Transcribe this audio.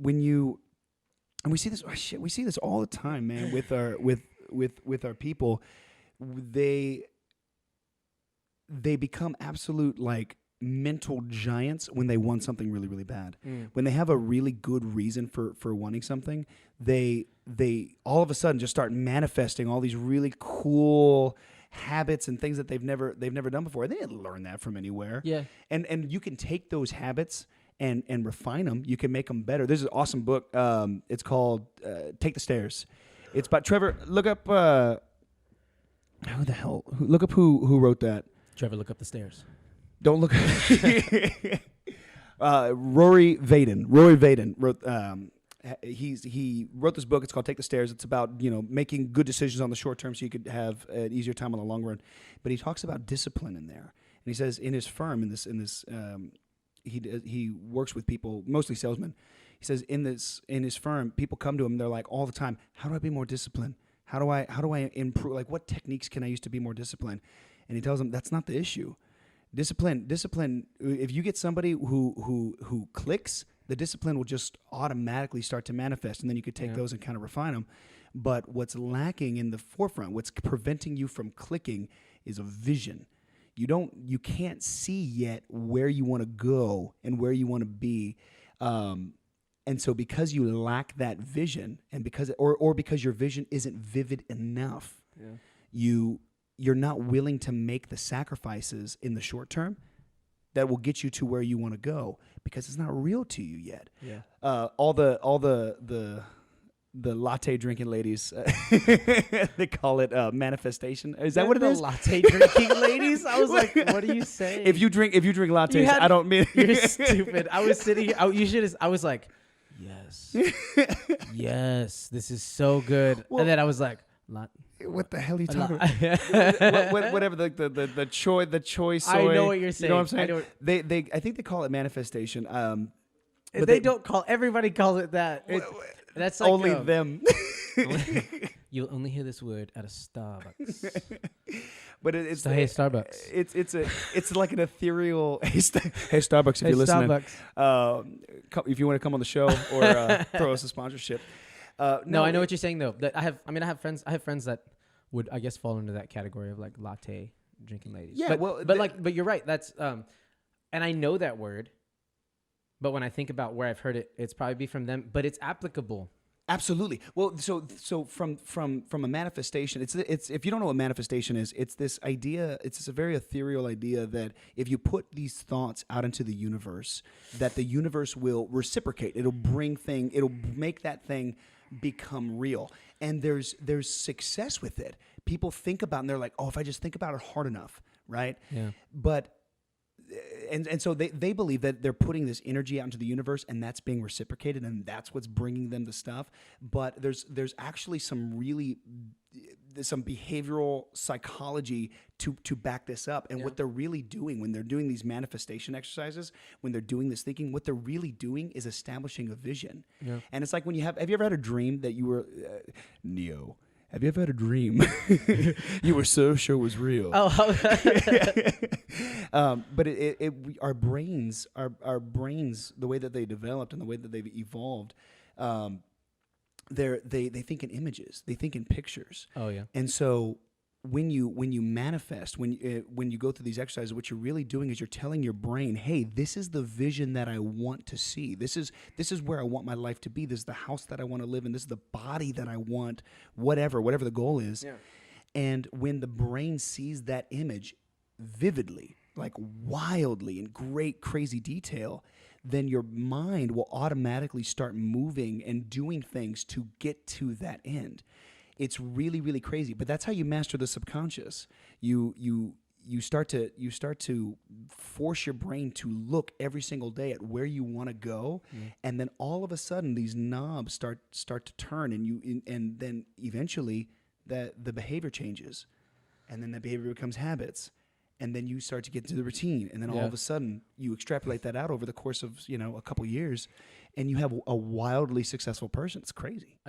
and we see this we see this all the time, man, with our people. They become absolute like mental giants when they want something really, really bad. When they have a really good reason for wanting something, they all of a sudden just start manifesting all these really cool habits and things that they've never done before. They didn't learn that from anywhere. Yeah. And you can take those habits and refine them. You can make them better. There's an awesome book. It's called Take the Stairs. It's by Trevor. Look up look up who wrote that. Trevor, look up the stairs. Don't look. Rory Vaden wrote. He wrote this book. It's called Take the Stairs. It's about making good decisions on the short term so you could have an easier time on the long run. But he talks about discipline in there, and he says in his firm he works with people, mostly salesmen. He says in his firm, people come to him. They're like all the time, how do I be more disciplined? How do I improve? Like, what techniques can I use to be more disciplined? And he tells them that's not the issue. Discipline. If you get somebody who clicks, the discipline will just automatically start to manifest, and then you could take those and kind of refine them. But what's lacking in the forefront, what's preventing you from clicking, is a vision. You can't see yet where you want to go and where you want to be. And so because you lack that vision, and because your vision isn't vivid enough, you're not willing to make the sacrifices in the short term that will get you to where you want to go, because it's not real to you yet. Yeah. All the latte drinking ladies, they call it manifestation. Is that what it is? Latte drinking ladies? I was like, what are you saying? If you drink lattes, I don't mean you're stupid. I was sitting. I was like, yes, yes, this is so good. Well, and then I was like, what the hell are you talking about? Whatever the choice. I know what you're saying. You know what I'm saying? I think they call it manifestation. But they don't call. Everybody calls it that. That's like only them. You'll only hear this word at a Starbucks. But it's hey, Starbucks. It's like an ethereal. Hey, Starbucks, if you're listening. Starbucks. If you want to come on the show or throw us a sponsorship. No, I know what you're saying though. I have friends that would, I guess, fall into that category of like latte drinking ladies. Yeah, but you're right. That's and I know that word. But when I think about where I've heard it, it's probably from them. But it's applicable. Absolutely. Well, so from a manifestation, it's if you don't know what manifestation is, it's this idea. It's this very ethereal idea that if you put these thoughts out into the universe, that the universe will reciprocate. It'll make that thing become real. And there's success with it. People think about it and they're like, oh, if I just think about it hard enough, right? Yeah. But and so they believe that they're putting this energy out into the universe, and that's being reciprocated, and that's what's bringing them the stuff. But there's actually some behavioral psychology to back this up. And what they're really doing when they're doing these manifestation exercises, when they're doing this thinking, what they're really doing is establishing a vision. Yeah. And it's like when have you ever had a dream that you were Neo? Have you ever had a dream you were so sure was real? Oh, but our brains, the way that they developed and the way that they've evolved, they think in images, they think in pictures. Oh yeah. And so when you manifest, when you go through these exercises, what you're really doing is you're telling your brain, hey, this is the vision that I want to see. This is where I want my life to be. This is the house that I want to live in. This is the body that I want, whatever the goal is. Yeah. And when the brain sees that image vividly, like wildly in great, crazy detail, then your mind will automatically start moving and doing things to get to that end. It's really, really crazy, but that's how you master the subconscious. You start to force your brain to look every single day at where you want to go, and then all of a sudden these knobs start to turn, and then eventually the behavior changes, and then the behavior becomes habits, and then you start to get into the routine, and then all of a sudden you extrapolate that out over the course of a couple years, and you have a wildly successful person. It's crazy.